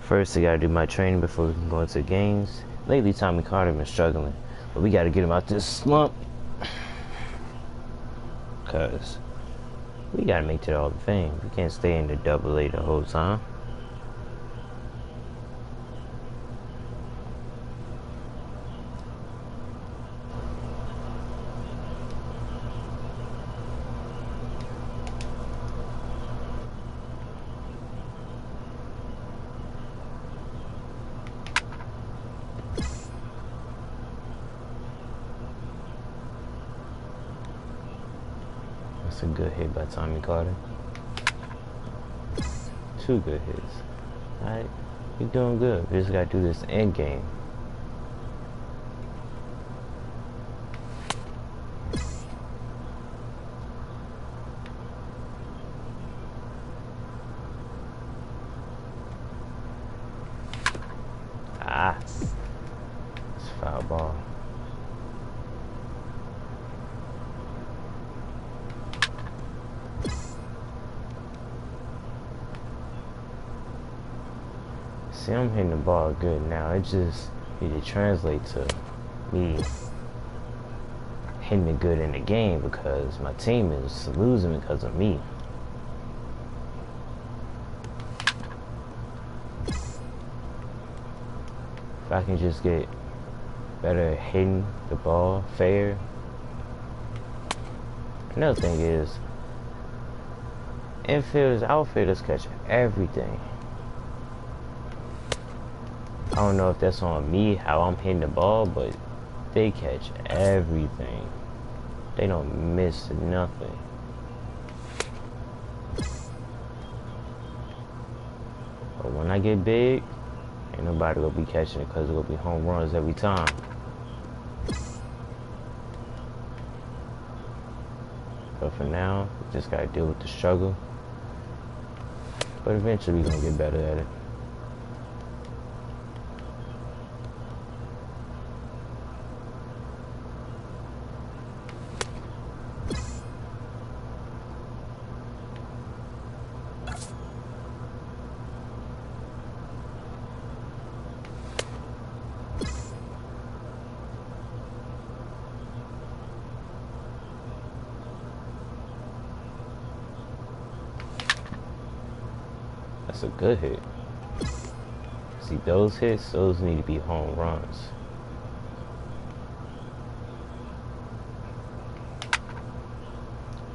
First, I gotta do my training before we can go into games. Lately, Tommy Carter been struggling, but we gotta get him out this slump. Cause we gotta make it the Hall of Fame. We can't stay in the AA the whole time. That's a good hit by Tommy Carter. 2 good hits. Alright, you're doing good. We just gotta do this end game. It's a foul ball. See, I'm hitting the ball good now. It just need to translate to me hitting it good in the game because my team is losing because of me. If I can just get better at hitting the ball fair. Another thing is, infielders, outfielders catch everything. I don't know if that's on me, how I'm hitting the ball, but they catch everything. They don't miss nothing. But when I get big, ain't nobody gonna be catching it because it's gonna be home runs every time. But for now, we just gotta deal with the struggle. But eventually we're gonna get better at it. That's a good hit. See, those hits, those need to be home runs.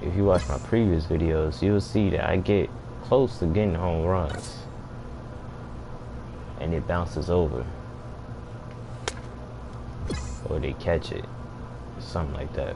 If you watch my previous videos, you'll see that I get close to getting home runs. And it bounces over. Or they catch it. Something like that.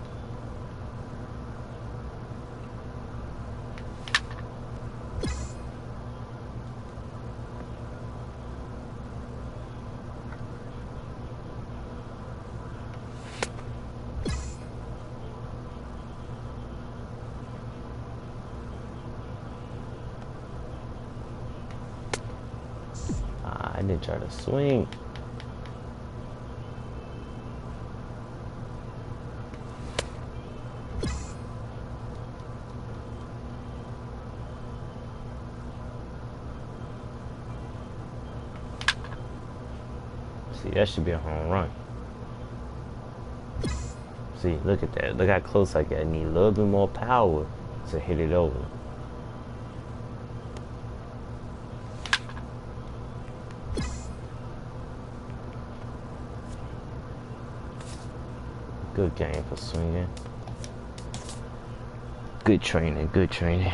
I didn't try to swing. See, that should be a home run. See, look at that. Look how close I get. I need a little bit more power to hit it over. Good game for swinging. Good training, good training.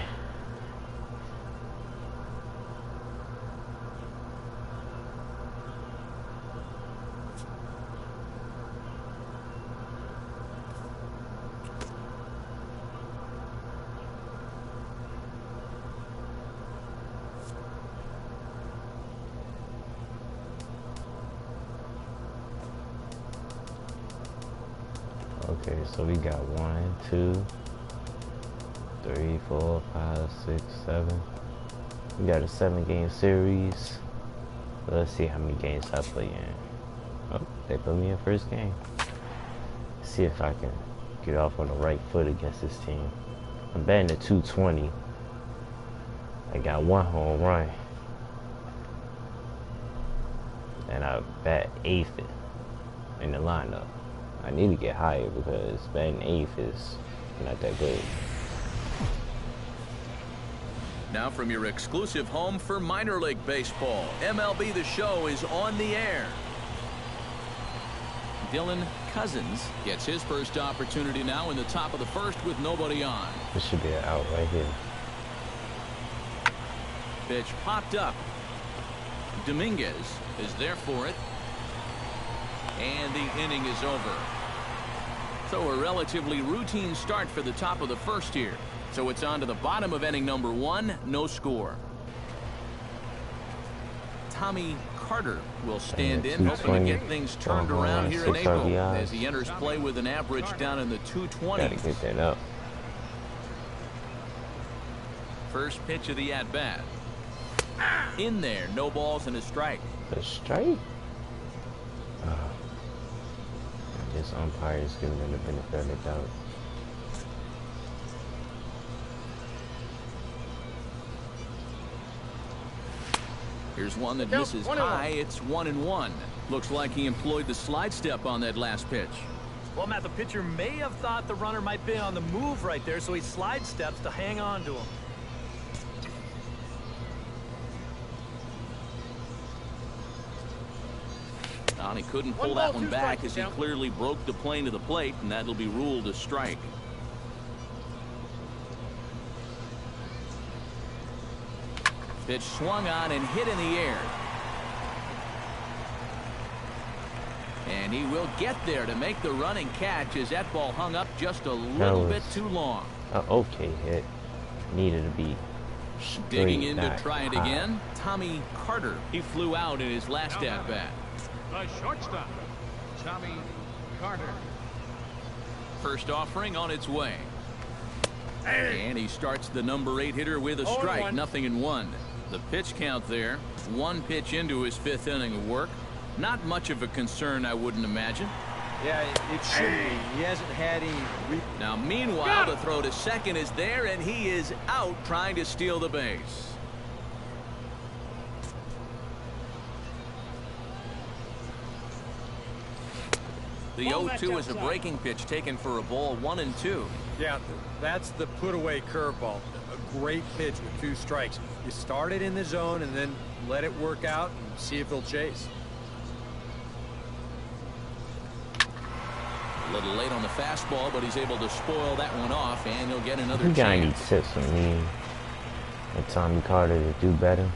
Okay, so we got 1, 2, 3, 4, 5, 6, 7. We got a 7-game series. Let's see how many games I play in. Oh, they put me in first game. See if I can get off on the right foot against this team. I'm batting at 220. I got 1 home run. and I bat 8th in the lineup. I need to get higher because batting 8th is not that good. Now from your exclusive home for minor league baseball, MLB The Show is on the air. Dylan Cousins gets his first opportunity now in the top of the first with nobody on. This should be an out right here. Pitch popped up. Dominguez is there for it. And the inning is over. So a relatively routine start for the top of the first here. So it's on to the bottom of inning number 1, no score. Tommy Carter will stand in, hoping to get things turned around here in April as he enters play with an average down in the 220s. Gotta get that up. First pitch of the at-bat. In there, no balls and a strike. A strike? This umpire is giving him the benefit of the doubt. Here's one that misses high. It's 1-1. Looks like he employed the slide step on that last pitch. Well, Matt, the pitcher may have thought the runner might be on the move right there, so he slide steps to hang on to him. He couldn't pull that one back as he clearly broke the plane to the plate, and that'll be ruled a strike. Pitch swung on and hit in the air. And he will get there to make the running catch as that ball hung up just a little bit too long. Okay hit. Needed to be digging in to try it again. Tommy Carter. He flew out in his last at-bat. The shortstop, Tommy Carter. First offering on its way. And he starts the number 8 hitter with a strike. 0-1. The pitch count there. 1 pitch into his 5th inning of work. Not much of a concern, I wouldn't imagine. Yeah, it should be. He hasn't had any. Now, meanwhile, the throw to second is there, and he is out trying to steal the base. The 0-2 is a breaking pitch taken for a ball. 1-2. Yeah, that's the put-away curveball. A great pitch with 2 strikes. You start it in the zone and then let it work out and see if they'll chase. A little late on the fastball, but he's able to spoil that one off, and he'll get another chance. You guys need tips from me and Tommy Carter to do better.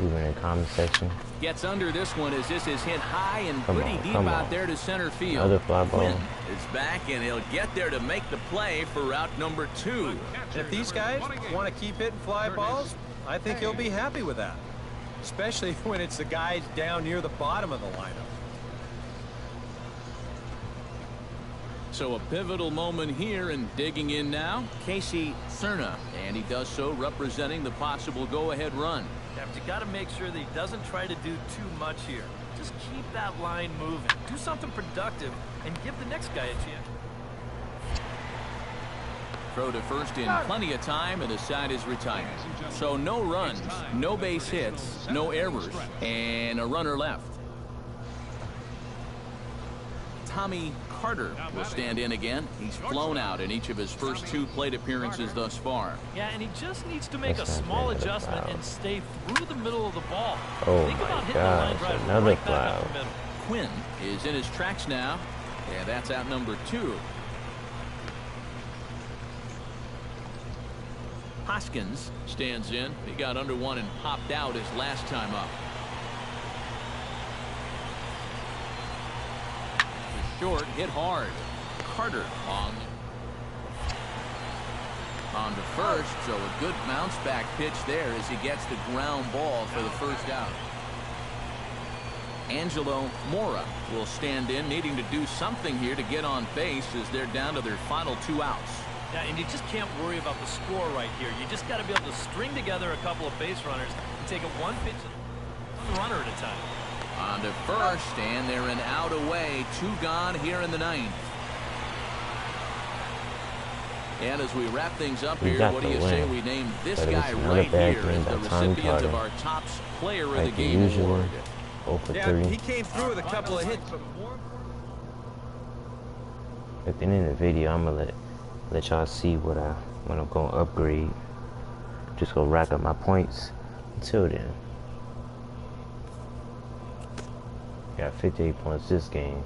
Even in the comment section. Gets under this one as this is hit high and pretty deep out there to center field. Another fly ball. Quinn is back, and he'll get there to make the play for route number 2. If these guys want to keep hitting fly balls, I think he'll be happy with that. Especially when it's the guys down near the bottom of the lineup. So a pivotal moment here, and digging in now, Casey Cerna. And he does so representing the possible go-ahead run. Yeah, but you got to make sure that he doesn't try to do too much here. Just keep that line moving. Do something productive and give the next guy a chance. Throw to first in plenty of time, and the side is retired. So no runs, no base hits, no errors, and a runner left. Tommy Carter will stand in again. He's flown out in each of his first 2 plate appearances thus far. Yeah, and he just needs to make a small adjustment and stay through the middle of the ball. Oh Think about my hitting the line gosh, drive another right back fly up out. the middle. Quinn is in his tracks now. Yeah, that's out number 2. Hoskins stands in. He got under one and popped out his last time up. Short, hit hard. Carter on to first, so a good bounce back pitch there as he gets the ground ball for the first out. Angelo Mora will stand in, needing to do something here to get on base as they're down to their final 2 outs. Yeah, and you just can't worry about the score right here. You just got to be able to string together a couple of base runners and take it 1 pitch, 1 runner at a time. On to first, and they're an out away. 2 gone here in the 9th. And as we wrap things up here, what do you say we name this guy right here as the recipient of our top player of the game award? 0 for Yeah, 3. he came through with a couple of hits, but more. At the end of the video, I'm gonna let y'all see what I'm gonna upgrade. Just go rack up my points. Until then, got 58 points this game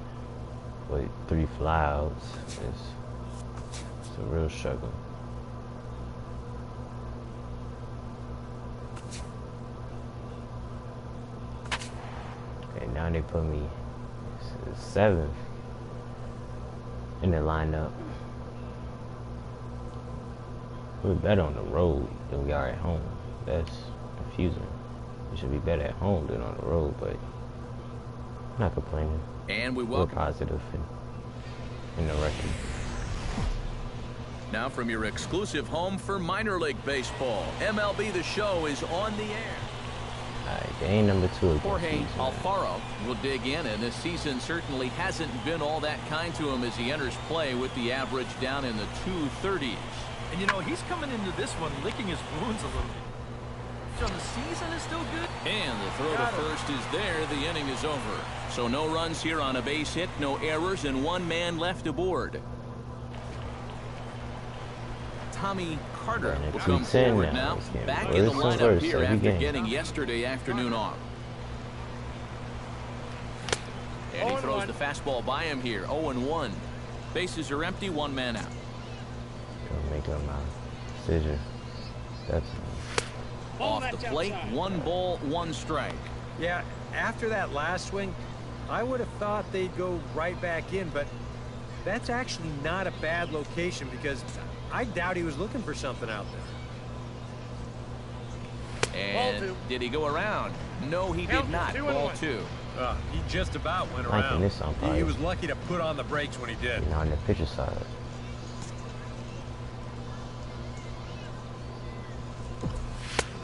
with 3 flyouts. It's a real struggle. Okay, now they put me 7th in the lineup. We're better on the road than we are at home. That's confusing. We should be better at home than on the road, but I'm not complaining. And we We're welcome positive in the record. now from your exclusive home for minor league baseball. MLB The Show is on the air. Alright, game number 2 against Jorge Houston. Alfaro will dig in, and this season certainly hasn't been all that kind to him as he enters play with the average down in the 230s. And you know, he's coming into this one licking his wounds a little bit. So the season is still good. And the throw to first is there. The inning is over. So no runs here on a base hit, no errors, and 1 man left aboard. Tommy Carter will come forward now. Back in the lineup here after getting yesterday afternoon off. And he throws the fastball by him here. 0-1. Bases are empty, 1 man out. Gonna make up my decision. That's Off the plate, 1 ball, 1 strike. Yeah, after that last swing, I would have thought they'd go right back in, but that's actually not a bad location because I doubt he was looking for something out there. And did he go around? No, he did not. Ball 2. He just about went liking around. this umpire. He was lucky to put on the brakes when he did. you know, on the pitcher side.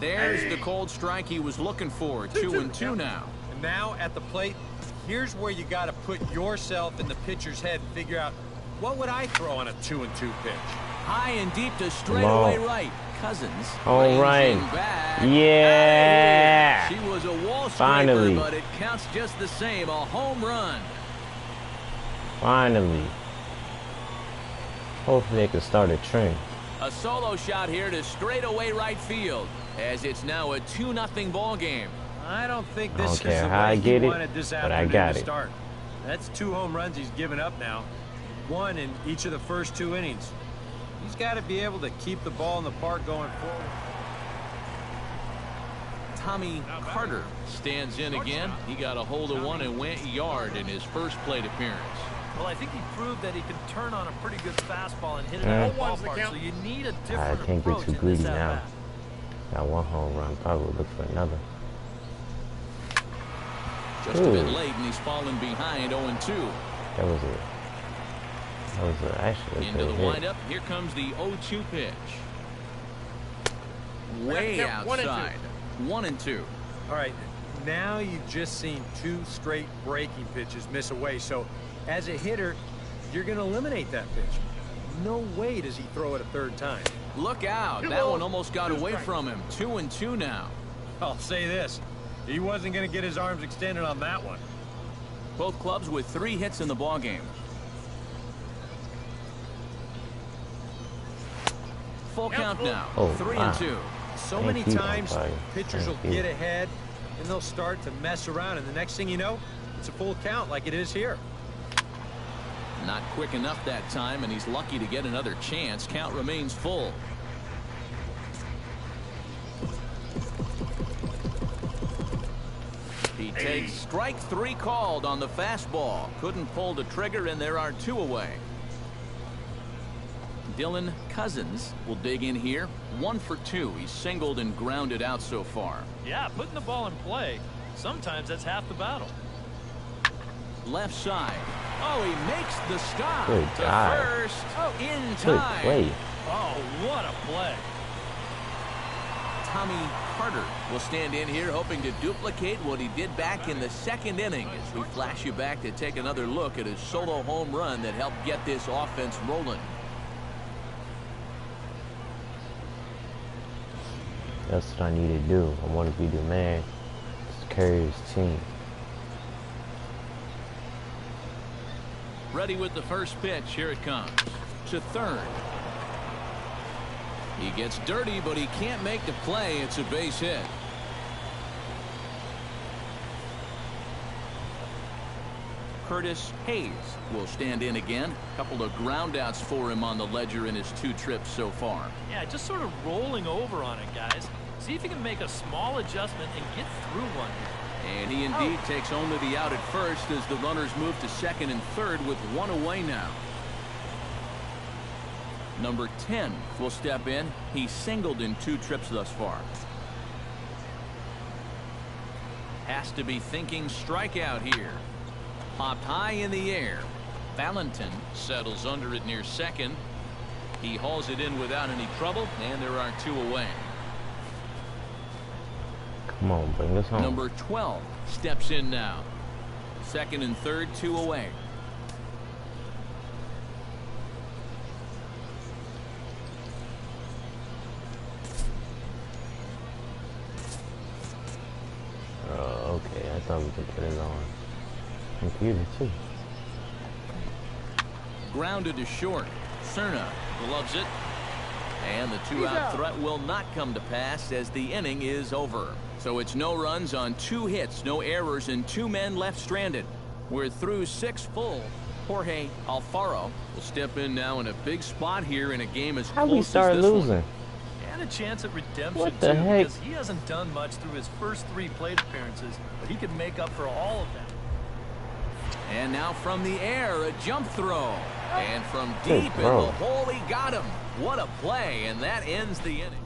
There's the cold strike he was looking for. 2-2 now. And now at the plate, here's where you got to put yourself in the pitcher's head and figure out, what would I throw on a 2-2 pitch? High and deep to straightaway right. Cousins. All right. Back. Yeah. She was a wall scraper, Finally. but it counts just the same. A home run. Finally. Hopefully they can start a trend. A solo shot here to straightaway right field, as it's now a 2-0 ball game. I don't think I this don't is care the how I way he get it, wanted this but I afternoon got to it. start. That's 2 home runs he's given up now. 1 in each of the first 2 innings. He's got to be able to keep the ball in the park going forward. Tommy Carter stands in again. He got a hold of 1 and went yard in his first plate appearance. Well, I think he proved that he can turn on a pretty good fastball and hit it out of the ballpark, so you need a different I can't get approach too in greedy this now. at-bat. Got 1 home run. Probably look for another. Just a bit late, and he's fallen behind 0-2. That was actually a Into the good hit. windup. Here comes the 0-2 pitch. Way outside. 1-2. All right, now you've just seen 2 straight breaking pitches miss away. So as a hitter, you're going to eliminate that pitch. No way does he throw it a 3rd time. Look out. That one almost got away from him. 2-2 now. I'll say this. He wasn't going to get his arms extended on that one. Both clubs with 3 hits in the ballgame. Full count now. Oh, 3-2. So many times pitchers will get ahead and they'll start to mess around, and the next thing you know, it's a full count like it is here. Not quick enough that time, and he's lucky to get another chance. Count remains full. He takes strike 3 called on the fastball. Couldn't pull the trigger, and there are 2 away. Dylan Cousins will dig in here. 1 for 2. He's singled and grounded out so far. Yeah, putting the ball in play, sometimes that's half the battle. Left side. Oh, he makes the stop. Good to God. first. In Good time. play. Oh, what a play. Tommy Carter will stand in here hoping to duplicate what he did back in the 2nd inning as we flash you back to take another look at his solo home run that helped get this offense rolling. That's what I need to do. I want to be the man to carry his team. Ready with the first pitch. Here it comes. To third. He gets dirty, but he can't make the play. It's a base hit. Curtis Hayes will stand in again. A couple of ground outs for him on the ledger in his 2 trips so far. Yeah, just sort of rolling over on it, guys. See if he can make a small adjustment and get through one. And he indeed takes only the out at first as the runners move to second and third with 1 away now. Number 10 will step in. He's singled in 2 trips thus far. Has to be thinking strikeout here. Popped high in the air. Valentin settles under it near second. He hauls it in without any trouble, and there are 2 away. Come on, bring us home. Number 12 steps in now. Second and third, 2 away. Okay, I thought we could put it on computer too. Grounded to short. Cerna gloves it. And the 2-out threat will not come to pass as the inning is over. So it's no runs on 2 hits, no errors, and 2 men left stranded. We're through 6 full. Jorge Alfaro will step in now in a big spot here in a game as How close we start as this losing? one. And a chance at redemption, What the too, heck? because he hasn't done much through his first 3 plate appearances, but he could make up for all of that. And now from the air, a jump throw. And from Good deep in throw. the hole, he got him. What a play, and that ends the inning.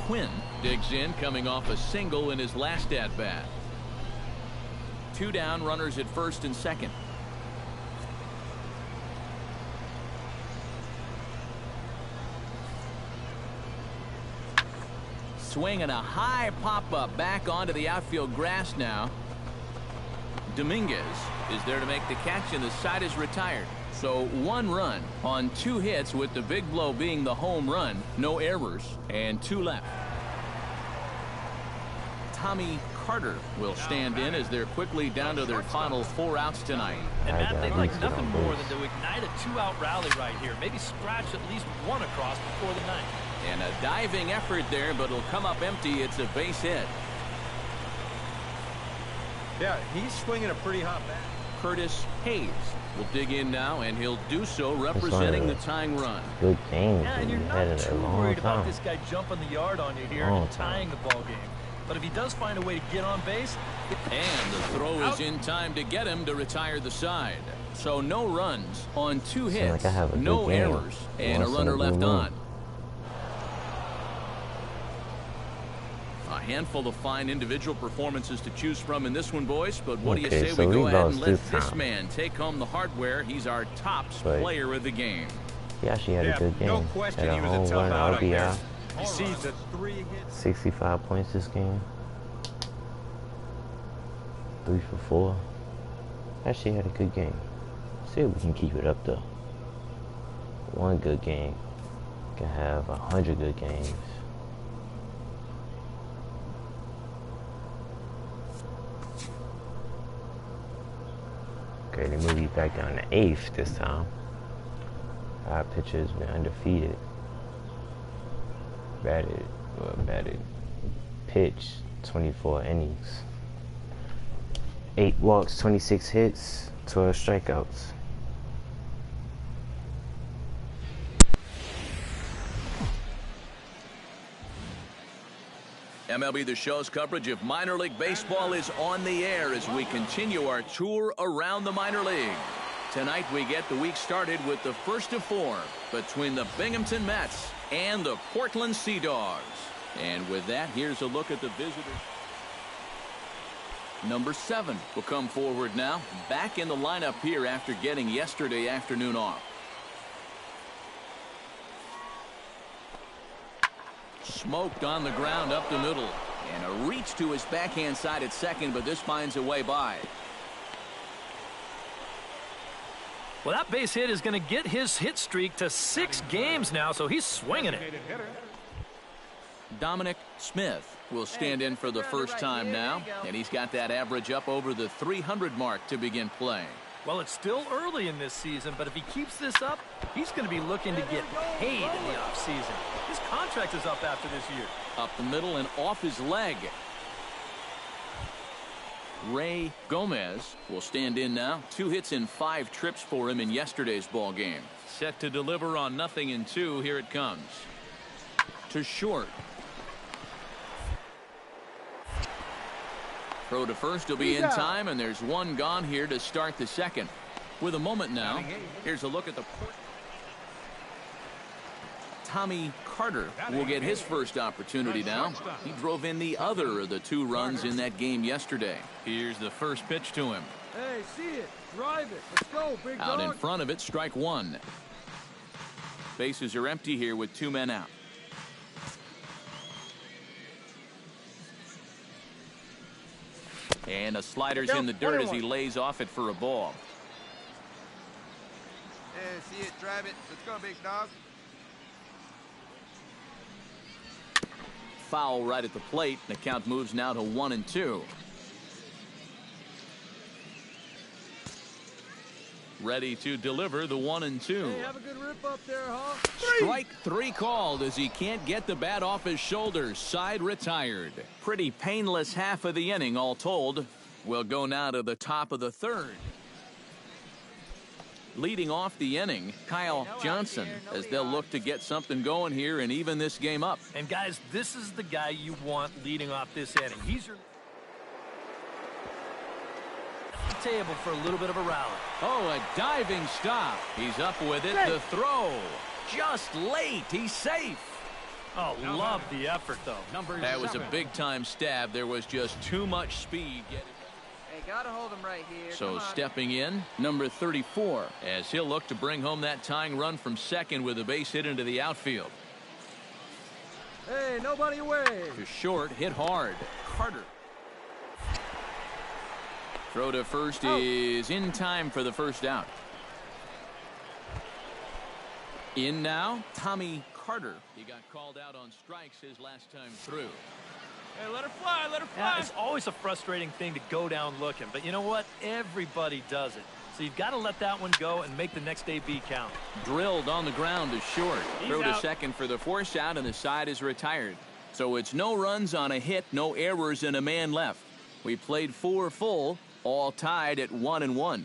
Quinn digs in, coming off a single in his last at-bat. 2 down, runners at first and second. Swinging a high pop-up back onto the outfield grass now. Dominguez is there to make the catch, and the side is retired. So 1 run on 2 hits, with the big blow being the home run. No errors, and 2 left. Tommy Carter will stand in as they're quickly down to their final 4 outs tonight. And Matt, they'd like nothing more than to ignite a 2-out rally right here. Maybe scratch at least 1 across before the ninth. And a diving effort there, but it'll come up empty. It's a base hit. Yeah, he's swinging a pretty hot bat. Curtis Hayes will dig in now, and he'll do so representing the tying run. Good game. Yeah, and you're not too worried about this guy jumping the yard on you here and tying the ball game. But if he does find a way to get on base. And the throw is in time to get him to retire the side. So no runs on 2 hits, no errors, and a runner left on. A handful of fine individual performances to choose from in this one, boys. But what do you say we go ahead and let this man take home the hardware? He's our top player of the game. He actually had a good game. No question, he was a tough out there. You see the 3 hits. 65 points this game. 3 for 4. Actually had a good game. See if we can keep it up though. 1 good game can have 100 good games. Okay, they moved you back down to 8th this time. Our pitcher's been undefeated. Batted, pitch, 24 innings. 8 walks, 26 hits, 12 strikeouts. MLB The Show's coverage of minor league baseball is on the air as we continue our tour around the minor league. Tonight we get the week started with the first of 4 between the Binghamton Mets and the Portland Sea Dogs. And with that, here's a look at the visitors. Number 7 will come forward now, back in the lineup here after getting yesterday afternoon off. Smoked on the ground up the middle, and a reach to his backhand side at second, but this finds a way by. Well, that base hit is going to get his hit streak to 6 games now, so he's swinging it. Dominic Smith will stand in for the first time now, and he's got that average up over the 300 mark to begin play. Well, it's still early in this season, but if he keeps this up, he's going to be looking to get paid in the offseason. His contract is up after this year. Up the middle and off his leg. Ray Gomez will stand in now. 2 hits in 5 trips for him in yesterday's ball game. Set to deliver on 0-2. Here it comes. To short. Throw to first will be in time, and there's one gone here to start the second. With a moment now, here's a look at the Tommy Carter will get his first opportunity now. He drove in the other of the 2 runs in that game yesterday. Here's the first pitch to him. Hey, see it. Drive it. Let's go, big dog. Out in front of it, strike 1. Bases are empty here with 2 men out. And a slider's in the dirt as he lays off it for a ball. Hey, see it. Drive it. Let's go, big dog. Foul right at the plate. The count moves now to 1-2. Ready to deliver the 1-2. Hey, have a good rip up there, huh? Strike 3 called as he can't get the bat off his shoulders. Side retired. Pretty painless half of the inning all told. We'll go now to the top of the 3rd. Leading off the inning, Kyle Johnson, as they'll look to get something going here and even this game up. And guys, this is the guy you want leading off this inning. He's your table for a little bit of a rally. Oh, a diving stop. He's up with it. The throw. Just late. He's safe. Oh, love the effort, though. That was a big-time stab. There was just too much speed. Hey, gotta hold him right here. So stepping in, number 34, as he'll look to bring home that tying run from second with a base hit into the outfield. Hey, nobody away. To short, hit hard. Carter. Throw to first is in time for the first out. In now, Tommy Carter. He got called out on strikes his last time through. Hey, let her fly, let her fly. Yeah, it's always a frustrating thing to go down looking, but you know what? Everybody does it. So you've got to let that one go and make the next AB count. Drilled on the ground to short. Throw to second for the force out, and the side is retired. So it's no runs on a hit, no errors, and a man left. We played 4 full, all tied at 1-1.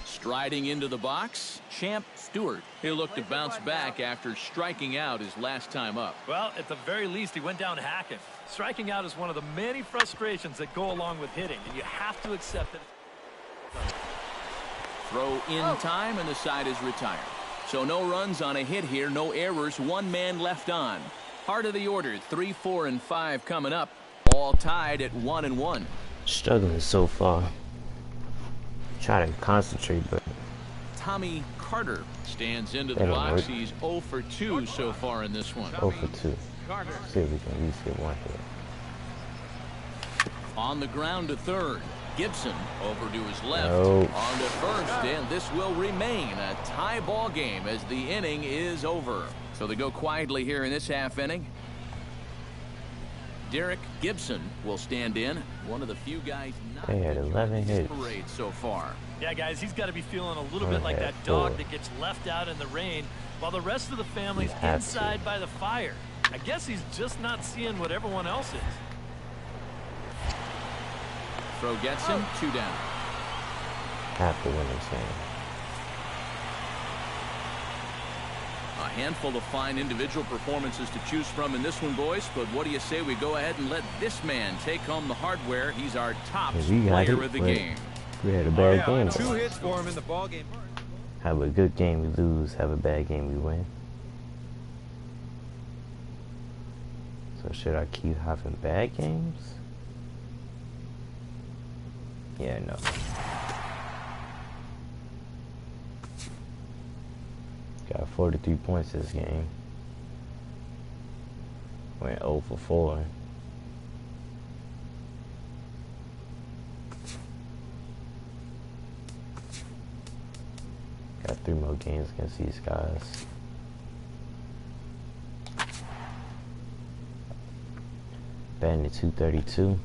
Striding into the box, Champ Stewart. He'll look to bounce back after striking out his last time up. Well, at the very least, he went down hacking. Striking out is one of the many frustrations that go along with hitting, and you have to accept it. Throw in time, and the side is retired. So no runs on a hit here, no errors, 1 man left on. Heart of the order, 3, 4, and 5 coming up, all tied at 1-1. Struggling so far. Try to concentrate, but Tommy Carter stands into the box. He's 0 for 2 so far in this one. 0 for 2. See if we can at least get 1 hit. On the ground to third. Gibson over to his left. On to first, and this will remain a tie ball game as the inning is over. So they go quietly here in this half inning. Derek Gibson will stand in. One of the few guys not they had 11 hits parade so far. Yeah, guys, he's got to be feeling a little bit like that dog that gets left out in the rain while the rest of the family's inside by the fire. I guess he's just not seeing what everyone else is. Throw gets him, 2 down. Have to win this game. A handful of fine individual performances to choose from in this one, boys. But what do you say we go ahead and let this man take home the hardware? He's our top player of the game. We had a bad game. 2 hits for him in the ball game. Have a good game, we lose. Have a bad game, we win. So should I keep having bad games? Yeah, no. Got 43 points this game. Went 0 for 4. Got 3 more games against these guys. Batting at 232.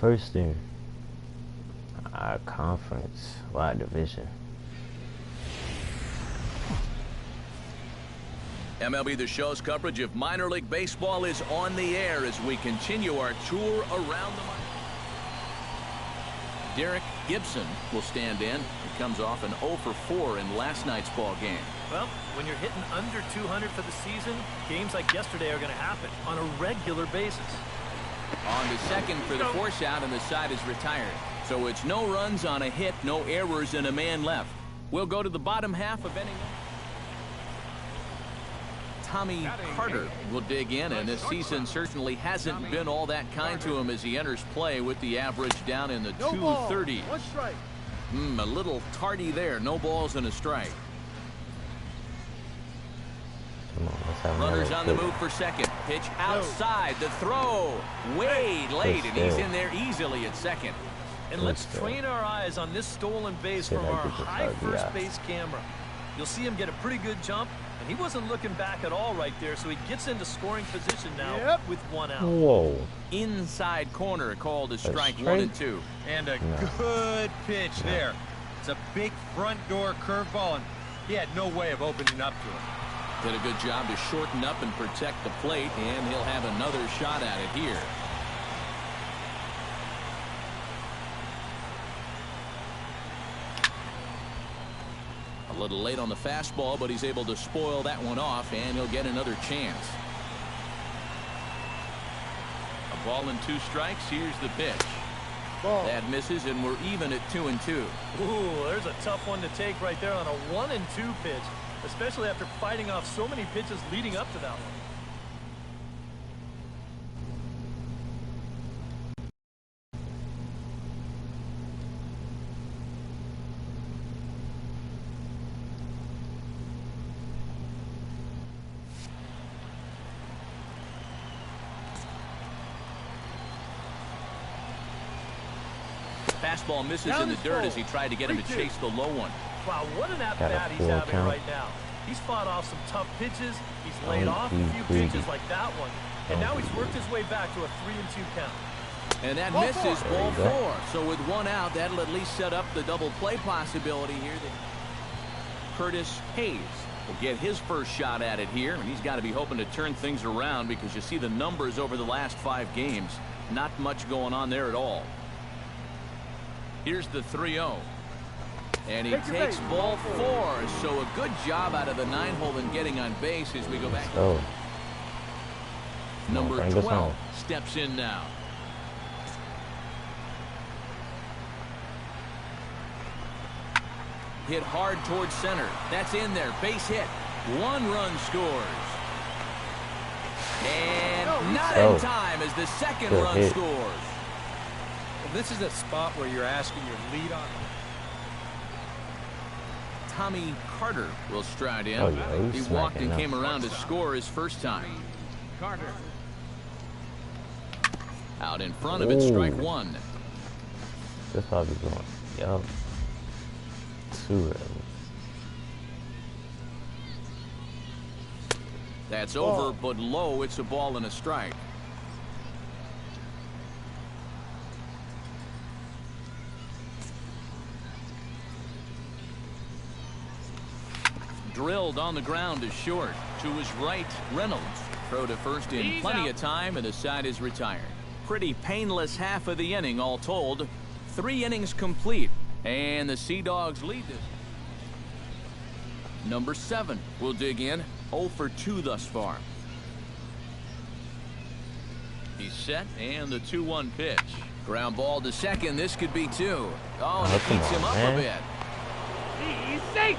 First in our conference, wide division. MLB The Show's coverage of minor league baseball is on the air as we continue our tour around the minor. Derek Gibson will stand in. He comes off an 0 for 4 in last night's ball game. Well, when you're hitting under 200 for the season, games like yesterday are going to happen on a regular basis. On to second for the force out, and the side is retired. So it's no runs on a hit, no errors, and a man left. We'll go to the bottom half of inning. Tommy Carter will dig in, and this season certainly hasn't been all that kind to him as he enters play with the average down in the 230s. A little tardy there. No balls and a strike. Come on, let's have Runners on the another move for second. Pitch outside. The throw way late, and he's in there easily at second. And let's train our eyes on this stolen base from our high first base camera. You'll see him get a pretty good jump, and he wasn't looking back at all right there, so he gets into scoring position now with one out. Whoa. Inside corner called a strike 1 and 2. And a good pitch there. It's a big front door curveball, and he had no way of opening up to it. Did a good job to shorten up and protect the plate, and he'll have another shot at it here. A little late on the fastball, but he's able to spoil that one off, and he'll get another chance. A ball and 2 strikes. Here's the pitch. That misses, and we're even at 2 and 2. Ooh, there's a tough one to take right there on a 1 and 2 pitch, especially after fighting off so many pitches leading up to that one. Fastball misses in the dirt as he tried to get him to chase the low one. Wow, what an at-bat he's having right now. He's fought off some tough pitches. He's laid off a few pitches like that one. And now he's worked his way back to a 3-2 count. And that misses ball 4. So with 1 out, that'll at least set up the double play possibility here. Curtis Hayes will get his first shot at it here, and he's got to be hoping to turn things around because you see the numbers over the last 5 games. Not much going on there at all. Here's the 3-0. And he takes ball 4. So a good job out of the 9-hole in getting on base as we go back. Number 12 steps in now. Hit hard towards center. That's in there. Base hit. 1 run scores. And not in time as the second run scores. This is a spot where you're asking your lead on. Tommy Carter will stride in. He walked and came around to score his first time. Carter. Out in front of it, strike 1. This probably going. Yup. 2 early. That's over, but low. It's a ball and a strike. Drilled on the ground to short. To his right, Reynolds. Throw to first in plenty of time, and the side is retired. Pretty painless half of the inning, all told. 3 innings complete, and the Sea Dogs lead this. Number 7 will dig in. 0 for 2 thus far. He's set, and the 2-1 pitch. Ground ball to second. This could be 2. Oh, and it beats him up a bit. He's safe.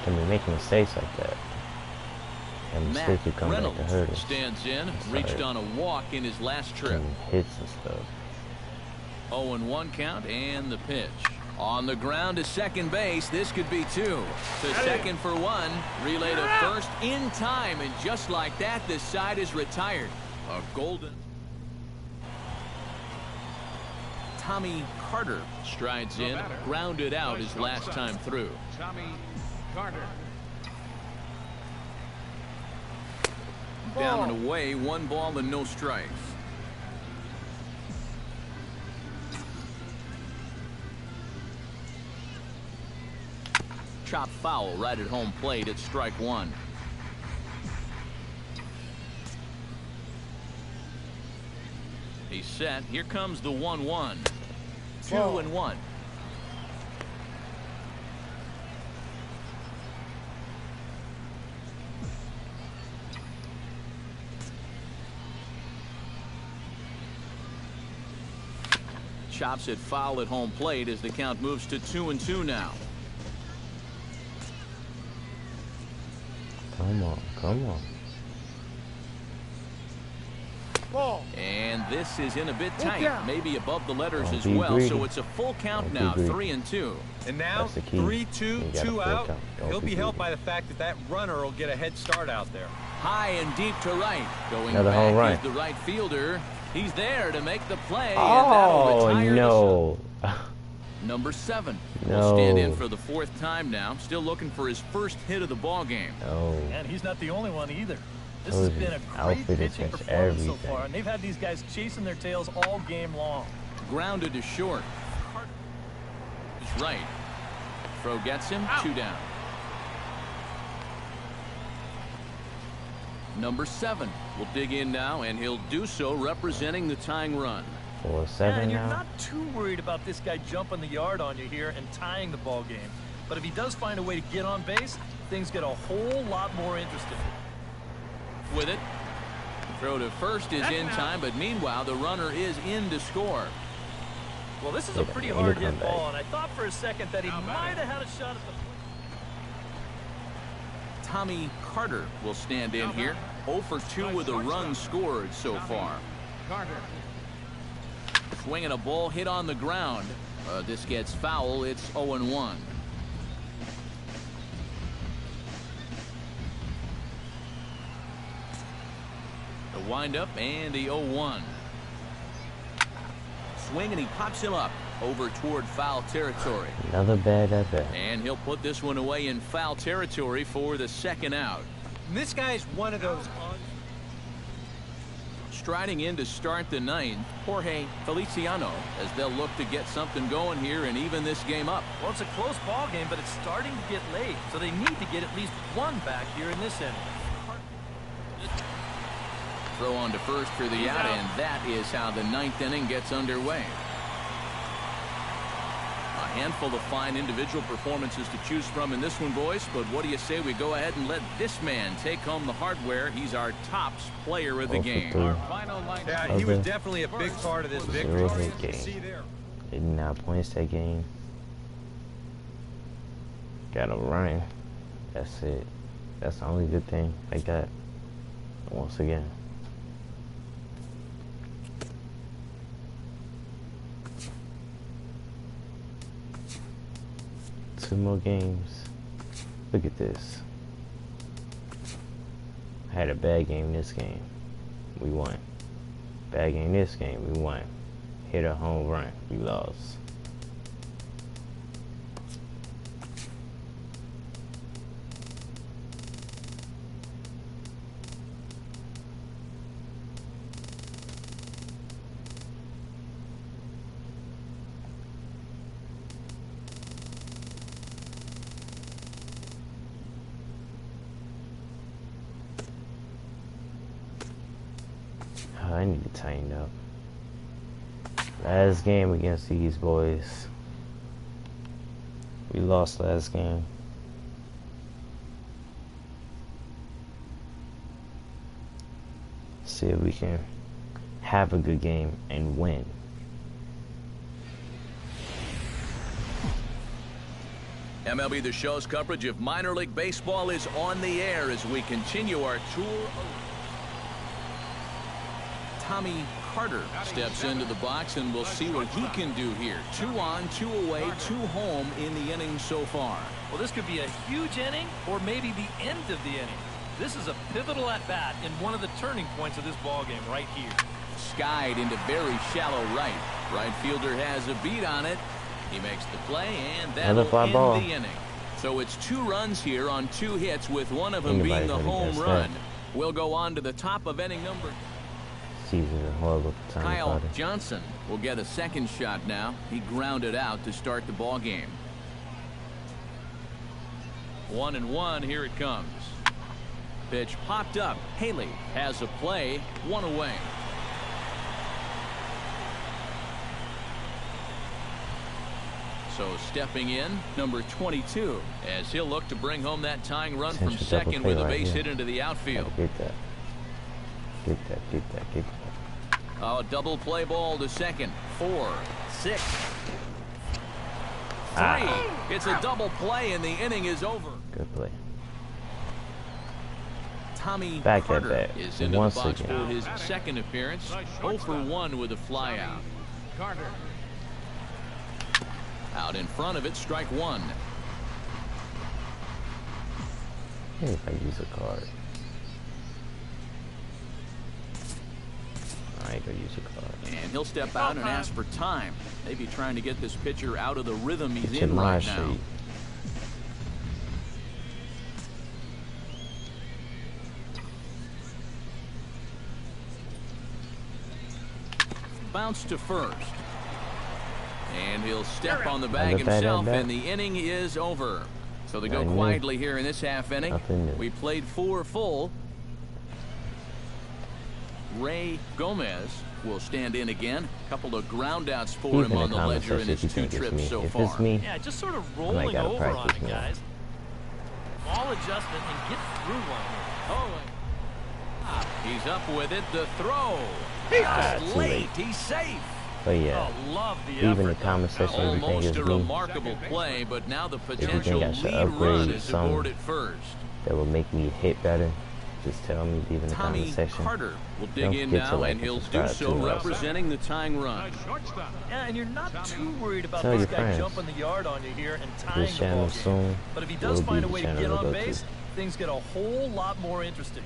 Can we make mistakes like that? And mistakes will come back to hurt us. Stands in, reached on a walk in his last trip. And hits and stuff. 0-1 count, and the pitch. On the ground to second base. This could be 2. To second for 1. Relay to first in time, and just like that, this side is retired. A golden. Tommy Carter strides in, grounded out his last time through. Tommy Carter. Down and away, 1 ball and no strikes. Chop foul right at home plate. It's strike 1. He's set. Here comes the 1-1. 2-1. Chops it foul at home plate as the count moves to 2-2 now. Come on, come on. Ball. And this is in a bit tight, maybe above the letters Don't as be well. greedy. So it's a full count Don't be now, greedy. 3-2. And now, That's the key. 3-2, You got a 2 full out. count. Don't He'll be be helped greedy. by the fact that that runner will get a head start out there. High and deep to right. Going Another home run. back is the right fielder. He's there to make the play. Oh, and that'll retire no. Number 7 No. will stand in for the 4th time now. Still looking for his first hit of the ball game. No. And he's not the only one either. This Those has been a great outfitted pitching catch performance so everything. far, and they've had these guys chasing their tails all game long. Grounded to short. It's right. Throw gets him. 2 down. Number 7 will dig in now, and he'll do so representing the tying run. 4-7 And you're now. not too worried about this guy jumping the yard on you here and tying the ball game. But if he does find a way to get on base, things get a whole lot more interesting. With it. Throw to first is in time, but meanwhile the runner is in to score. Well, this is a pretty hard hit ball, and I thought for a second that he might have had a shot at the plate. Tommy Carter will stand in here. 0 for 2 with a run scored so far. Carter. Swinging a ball hit on the ground. This gets foul. It's 0-1. The windup and the 0-1. Swing and he pops him up over toward foul territory. Another bad at bat. And he'll put this one away in foul territory for the 2nd out. And this guy's one of those Striding in to start the 9th, Jorge Feliciano, as they'll look to get something going here and even this game up. Well, it's a close ball game, but it's starting to get late, so they need to get at least 1 back here in this inning. Throw on to first for the out, and that is how the 9th inning gets underway. A handful of fine individual performances to choose from in this one, boys, but what do you say we go ahead and let this man take home the hardware? He's our tops player of the game. Our final line. Yeah, he was definitely a big part of this victory. It was a You can game. see there. 89 points that game. Got a run. That's it. That's the only good thing I got. Once again. Two more games. Look at this. I had a bad game this game. We won. Bad game this game. We won. Hit a home run. We lost. I need to tighten up. Last game against these boys. We lost last game. See if we can have a good game and win. MLB The Show's coverage of minor league baseball is on the air as we continue our tour. Tommy Carter steps into the box, and we'll see what he can do here. 2 on, 2 away, 2 home in the inning so far. Well, this could be a huge inning or maybe the end of the inning. This is a pivotal at-bat in one of the turning points of this ball game right here. skied into very shallow right. Right fielder has a beat on it. He makes the play, and that'll end the inning. So it's 2 runs here on 2 hits, with one of them being the home run. We'll go on to the top of inning number. Kyle Johnson will get a second shot now. He grounded out to start the ball game. 1-1, here it comes. Pitch popped up. Haley has a play, 1 away. So stepping in, number 22, as he'll look to bring home that tying run from second with a base hit into the outfield. Get that. Oh, double play ball to second. 4, 6, 3. It's a double play, and the inning is over. Good play. Tommy Back Carter is into the box again. for his second appearance. 0 for 1 with a flyout. Carter. Out in front of it, strike 1. Maybe if I use a card. I ain't gonna use a card. And he'll step out and ask for time. Maybe trying to get this pitcher out of the rhythm he's It's in my right now. street. Bounce to first. And he'll step on the bag himself, and the inning is over. So they go quietly here in this half inning. We played 4 full. Ray Gomez will stand in again. A couple of groundouts for him on the ledger in his 2 trips so far. Yeah, just sort of rolling over on it, guys. Ball adjustment and get through one here. Oh, he's up with it. The throw. He's late. He's safe. But yeah, Oh, love the leaving the effort. comment section everything Almost is a me. remarkable play, but now the If you potential think I should lead run upgrade is some aboard at first. that will make me hit better, just tell me, leave in the comment Tommy section. Carter will dig Don't in forget to now, like and he'll and do subscribe so too. representing the tying run. Yeah, and you're not too worried about Tell this your guy friends. jumping the yard on you here and tying This the ball channel game. soon But if he will does be find a the way to channel get to on go base, to. things get a whole lot more interesting.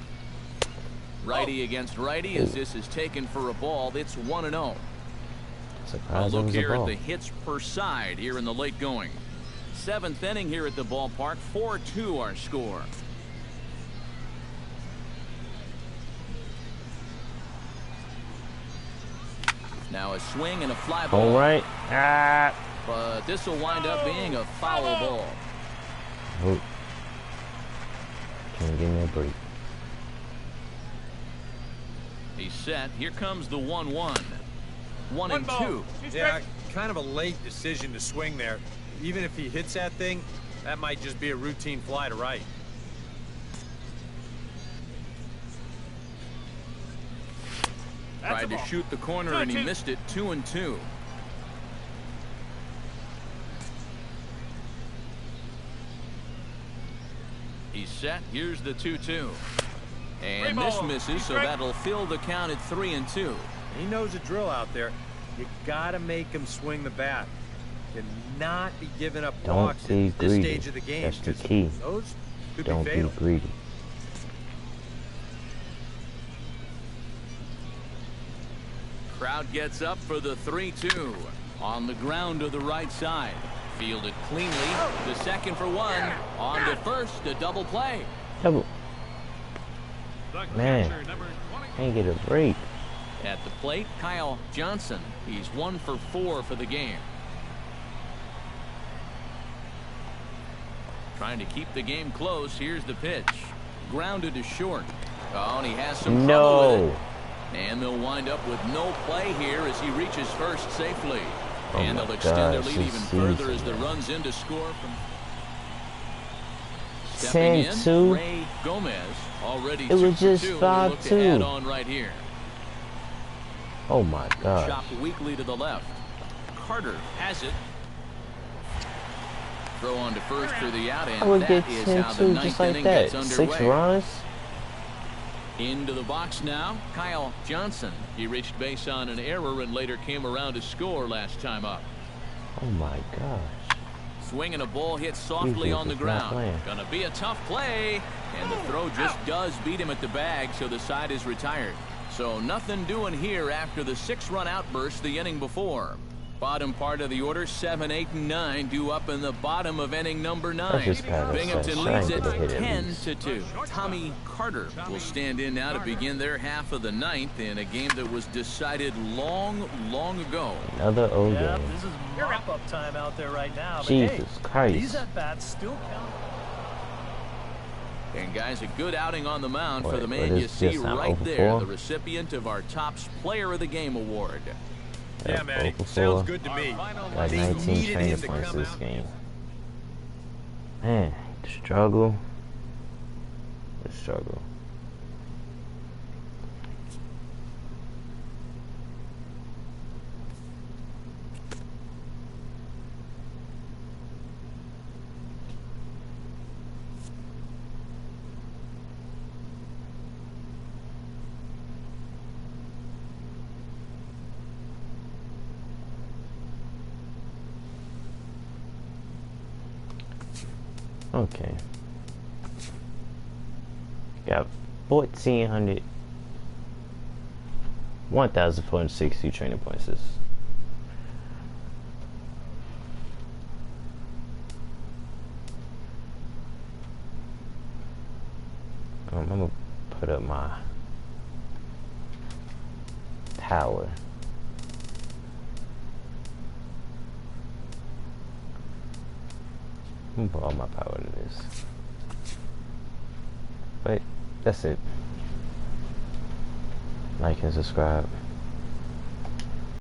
Righty against righty, as this is taken for a ball. It's 1-0. A Surprise, it look was a here at ball. the hits per side here in the late going. 7th inning here at the ballpark. 4-2 our score. Now a swing and a fly ball. All right. Ah. But this will wind up being a foul ball. Oh. Can't give me a break. He's set. Here comes the 1-1. 1-2. Yeah, kind of a late decision to swing there. Even if he hits that thing, that might just be a routine fly to right. Tried to shoot the corner and he missed it. 2-2. He's set. Here's the 2-2. And this misses, so that'll fill the count at 3-2. He knows the drill out there. You gotta make him swing the bat. Cannot be giving up Don't walks be at this greedy. stage of the game. That's the 'cause key. Those could Don't be be fatal. greedy. Crowd gets up for the 3-2. On the ground to the right side. Fielded cleanly. The second for 1. On to first. A double play. Double. Man, can't get a break. At the plate, Kyle Johnson. He's 1 for 4 for the game. Trying to keep the game close. Here's the pitch. Grounded to short. Oh, and he has some trouble with it. And they'll wind up with no play here as he reaches first safely. Oh and they'll my extend their gosh, lead even further as the runs in to score from stepping in. 10-2. Ray Gomez already It was 2 for just 2. He'll look to 5-2. add on right here. Oh my God. Chopped weakly to the left. Carter has it. Throw on to first for the out, I would and get that is how the 10-2 ninth just like inning that. gets 6 underway. runs. Into the box now, Kyle Johnson. He reached base on an error and later came around to score last time up. Oh my gosh. Swinging a ball hit softly Defense on the is not ground. playing. Gonna be a tough play. And the throw just does beat him at the bag, so the side is retired. So nothing doing here after the 6-run outburst the inning before. Bottom part of the order, 7, 8, and 9 due up in the bottom of inning number 9. Binghamton leads it 10-2. Tommy Carter will stand in now to begin their half of the 9th in a game that was decided long ago. Another O game. Yeah, this is mop-up time out there right now. But Jesus hey, Christ. These at-bats still count. And guys, a good outing on the mound for the man you see right there, the recipient of our Topps Player of the Game award. Yeah, man, it sounds good to me. Like 19 training points this game. Man, the struggle. The struggle. Okay. Got 1,460 training points. I'm gonna put up my tower. I'm gonna put all my power into this. But that's it. Like and subscribe.